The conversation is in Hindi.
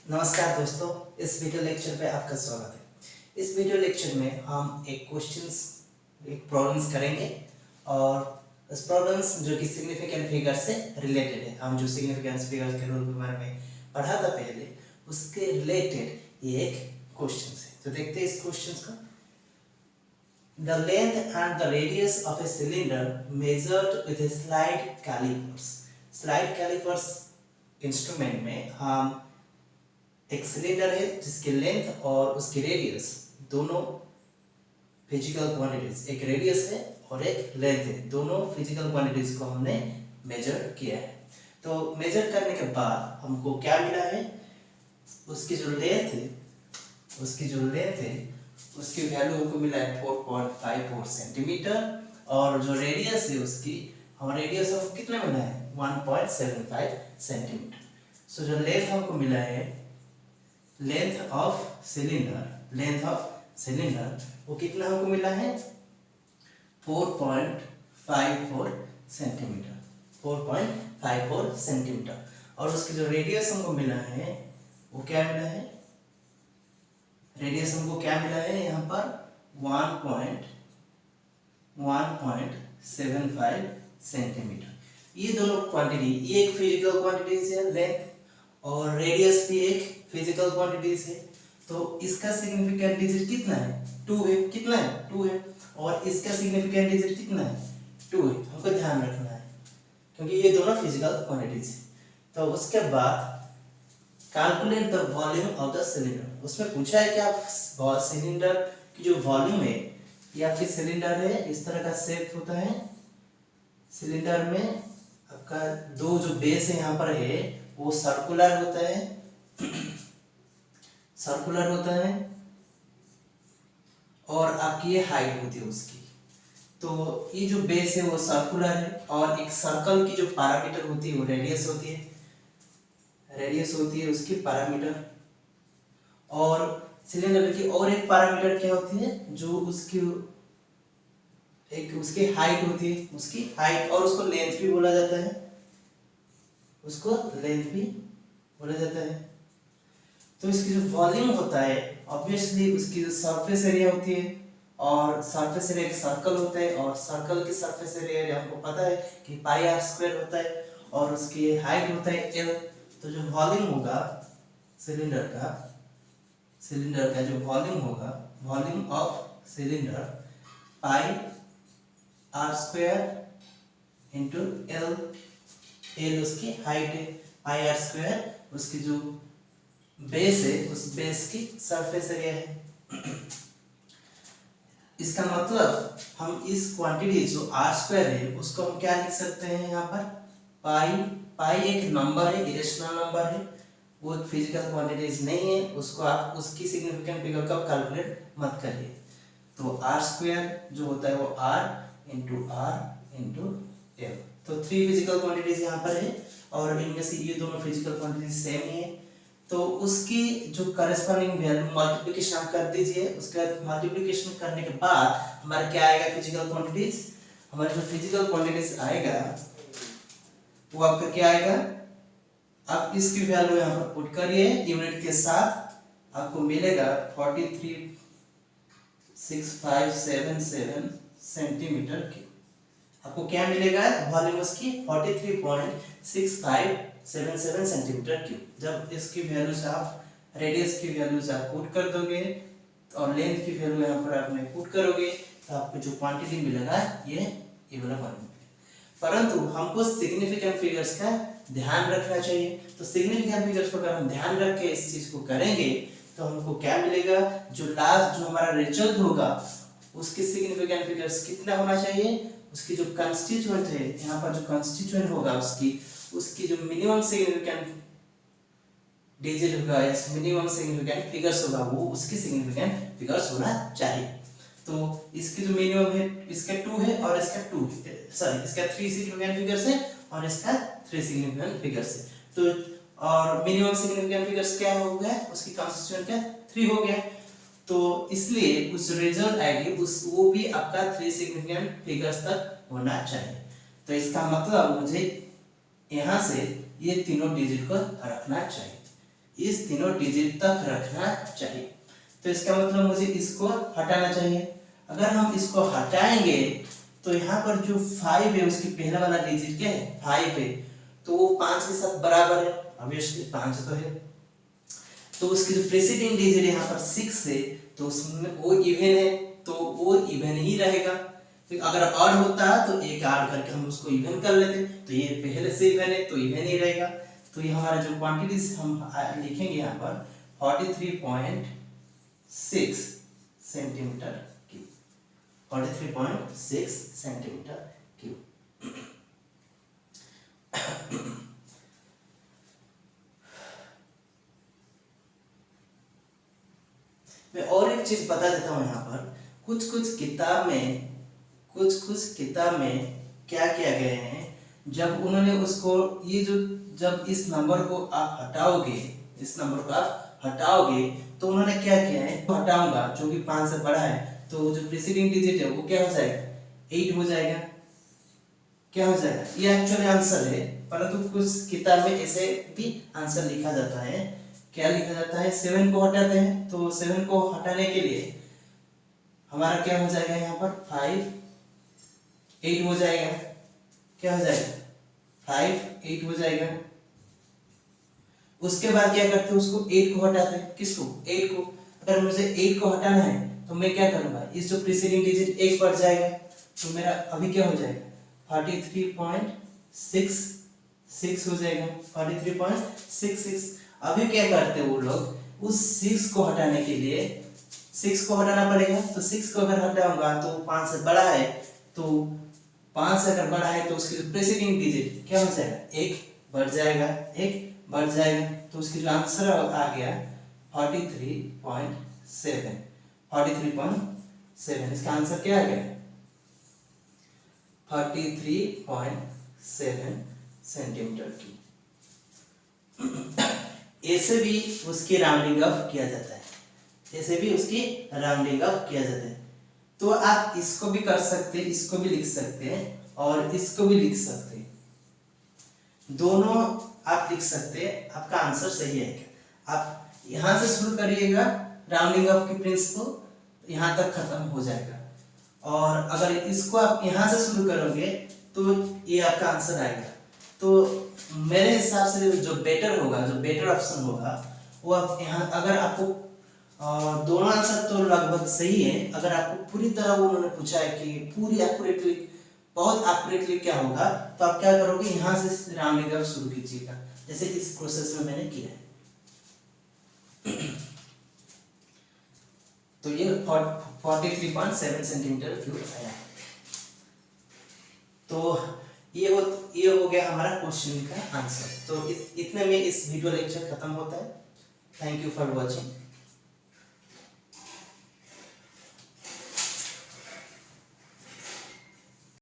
नमस्कार दोस्तों, इस वीडियो लेक्चर पे आपका स्वागत है। इस वीडियो लेक्चर में हम एक प्रॉब्लम्स करेंगे और इस प्रॉब्लम्स जो कि सिग्निफिकेंट फिगर से रिलेटेड है। हम जो सिग्निफिकेंस फिगर के रूल के बारे में पढ़ा था पहले, उसके रिलेटेड ये एक क्वेश्चन है। तो देखते हैं इस क्वेश्चन को। The length and the radius of a cylinder measured with a slide calipers. Slide calipers instrument में हम एक सिलेंडर है जिसकी लेंथ और उसकी रेडियस दोनों फिजिकल क्वांटिटीज, एक रेडियस है और एक लेंथ है, दोनों फिजिकल क्वांटिटीज को हमने मेजर किया है। तो मेजर करने के बाद हमको क्या मिला है, उसकी जो लेंथ है उसकी वैल्यू हमको मिला है 4.54 सेंटीमीटर और जो रेडियस है उसकी रेडियस हमको कितना मिला है 1.75 सेंटीमीटर। सो जो लेंथ हमको मिला है, लेंथ ऑफ सिलेंडर वो कितना हमको मिला है 4.54 सेंटीमीटर और उसकी जो रेडियस हमको मिला है वो क्या मिला है, रेडियस हमको क्या मिला है यहाँ पर 1.75 सेंटीमीटर। ये दोनों क्वांटिटी, ये एक फिजिकल क्वांटिटीज है लेंथ और रेडियस भी एक फिजिकल क्वांटिटीज है। तो इसका सिग्निफिकेंट डिजिट कितना है 2 है, कितना है 2 है और इसका सिग्निफिकेंट डिजिट कितना है 2 है। हमको ध्यान रखना है क्योंकि ये दोनों फिजिकल क्वांटिटीज है। तो उसके बाद calculate the volume of the cylinder. उसमें पूछा है कि आप सिलेंडर की जो वॉल्यूम है, ये आपकी सिलेंडर है, इस तरह का शेप होता है। सिलेंडर में आपका दो जो बेस है यहाँ पर है वो सर्कुलर होता है और आपकी ये हाइट होती है उसकी। तो ये जो बेस है वो सर्कुलर है और एक सर्कल की जो पैरामीटर होती है वो रेडियस होती है उसकी पैरामीटर। और सिलेंडर की और एक पैरामीटर क्या होती है, जो उसकी हाइट होती है, उसकी हाइट, और उसको लेंथ भी बोला जाता है। तो इसकी जो वॉल्यूम होता है, ऑब्वियसली उसकी जो सरफेस एरिया होती है और सरफेस एरिया एक सर्कल होता है और सर्कल की सरफेस एरिया हमको पता है कि पाई आर स्क्वायर होता है और उसकी हाइट होता है एल। तो जो वॉल्यूम होगा सिलेंडर का जो वॉल्यूम होगा, volume of cylinder pi r square into l उसकी हाइट है, पाई आर स्क्वायर उसकी जो बेस है उस बेस की सरफेस एरिया है। इसका मतलब हम इस क्वांटिटी जो आर स्क्वायर है उसको हम क्या लिख सकते हैं यहाँ पर, पाई एक नंबर है, इरेशनल नंबर है, वो एक फिजिकल क्वांटिटीज नहीं है, उसको आप उसकी सिग्निफिकेंट फिगर का कैलकुलेट मत करिए। तो आर स्क्वायर जो होता है वो आर इंटू एल। तो 3 फिजिकल क्वांटिटीज यहाँ पर है और इनमें से ये दोनों फिजिकल क्वांटिटीज सेम ही है। तो उसकी जो करस्पॉन्डिंग वैल्यू मल्टीप्लिकेशन आप कर दीजिए। उसके बाद मल्टीप्लिकेशन करने के बाद हमारा क्या आएगा, फिजिकल क्वांटिटीज। हमारे जो फिजिकल क्वांटिटीज आएगा वो आपका क्या आएगा, आप इसकी वैल्यू यहाँ पर पुट करिए यूनिट के साथ, आपको मिलेगा 43.6577 सेंटीमीटर की। आपको क्या मिलेगा, वॉल्यूम उसकी 43.6577 सेंटीमीटर क्यूब। जब इसकी वैल्यू से आप रेडियस की वैल्यू से आप पुट कर दोगे और लेंथ की वैल्यू यहाँ पर आपने पुट करोगे तो आपको जो क्वांटिटी मिलेगा ये वाला क्वांटिटी। परंतु हमको सिग्निफिकेंट फिगर्स का ध्यान रखना चाहिए। तो सिग्निफिकेंट फिगर्स को अगर हम ध्यान रख के इस चीज को करेंगे तो हमको क्या मिलेगा, जो लास्ट जो हमारा रिजल्ट होगा उसकी सिग्निफिकेंट फिगर्स कितना होना चाहिए, उसकी जो कंस्टिट्यूएंट है यहाँ पर, जो कंस्टिट्यूएंट होगा उसकी जो मिनिमम सिग्निफिकेंट डिजिट होगा या मिनिमम सिग्निफिकेंट फिगर्स होगा वो उसकी सिग्निफिकेंट फिगर्स होना चाहिए। तो इसकी जो मिनिमम है इसका 2 है और इसका 3 सिग्निफिकेंट फिगर्स है और इसका 3 सिग्निफिकेंट फिगर्स है। तो और मिनिमम सिग्निफिकेंट फिगर्स क्या हो गया, उसकी कंस्टिट्यूएंट क्या 3 हो गया। तो इसलिए उस रिजल्ट आएगी वो भी आपका 3 सिग्निफिकेंट फिगर्स तक होना चाहिए। तो इसका मतलब मुझे यहाँ से ये तीनों डिजिट को रखना चाहिए। इस तीनों डिजिट तक रखना चाहिए। तो इसका मतलब मुझे इसको हटाना चाहिए। अगर हम इसको हटाएंगे तो यहाँ पर जो 5 है उसकी पहला वाला डिजिट क्या है 5 है, तो वो 5 के साथ बराबर है, ऑब्वियसली 5 तो है। तो उसकी जो प्रीसीडिंग डिजिट यहाँ पर 6 है तो उसमें वो इवन है, तो वो इवन ही रहेगा। तो अगर ऑड होता तो एक ऐड करके हम उसको इवन कर लेते, तो ये पहले से इवन है तो इवन ही रहेगा। तो ये हमारा जो क्वांटिटीज हम लिखेंगे यहाँ पर 43.6 सेंटीमीटर क्यूब, 43.6 सेंटीमीटर क्यूब। मैं और एक चीज बता देता हूँ यहाँ पर, कुछ कुछ किताब में क्या किया गया है, जब उन्होंने उसको ये जो जब इस नंबर को आप हटाओगे, इस नंबर को आप हटाओगे तो उन्होंने क्या किया है, हटाऊंगा जो कि 5 से बड़ा है तो जो प्रीसीडिंग डिजिट है वो क्या हो जाएगा 8 हो जाएगा। क्या हो जाएगा, ये एक्चुअली आंसर है, परंतु कुछ किताब में ऐसे भी आंसर लिखा जाता है। क्या लिखा जाता है, 7 को हटाते हैं, तो 7 को हटाने के लिए हमारा क्या हो जाएगा यहाँ पर 5 8 हो जाएगा। क्या हो जाएगा 5 8 हो जाएगा। उसके बाद क्या करते हैं, उसको 8 को हटाते हैं, किसको 8 को। अगर मुझे 8 को हटाना है तो मैं क्या करूंगा, इस जो प्रीसीडिंग डिजिट 1 बढ़ जाएगा, तो मेरा अभी क्या हो जाएगा 43.66 हो जाएगा, 43.66। अभी क्या करते हैं वो लोग, उस 6 को हटाने के लिए 6 को हटाना पड़ेगा, तो 6 को अगर हटाऊंगा तो 5 से बड़ा है, तो 5 से अगर बड़ा है तो उसकी प्रीसीडिंग डिजिट क्या हो जाएगा 1 बढ़ जाएगा, 1 बढ़ जाएगा, तो उसकी जो आंसर आ गया 43.7, 43.7। इसका आंसर क्या आ गया 43.7 सेंटीमीटर की। ऐसे भी उसकी राउंडिंग अप किया जाता है, ऐसे भी उसकी राउंडिंग अप किया जाता है। तो आप इसको भी कर सकते हैं, इसको भी लिख सकते हैं और इसको भी लिख सकते हैं, दोनों आप लिख सकते हैं, आपका आंसर सही है। आप यहां से शुरू करिएगा राउंडिंग अप की प्रिंसिपल, यहां तक खत्म हो जाएगा, और अगर इसको आप यहां से शुरू करोगे तो ये आपका आंसर आएगा। तो मेरे हिसाब से जो बेटर होगा, जो बेटर ऑप्शन होगा वो आप यहाँ, अगर आपको दोनों आंसर तो लगभग सही है, अगर आपको पूरी तरह वो उन्होंने पूछा है कि पूरी एक्यूरेटली, बहुत एक्यूरेटली क्या होगा, तो आप क्या करोगे, यहाँ से राउंडिंग अप शुरू कीजिएगा, जैसे इस प्रोसेस में मैंने किया है। तो ये 43.7 सेंटीमीटर क्यूब आया। तो ये हो गया हमारा क्वेश्चन का आंसर। तो इतने में इस वीडियो लेक्चर खत्म होता है। Thank you for watching.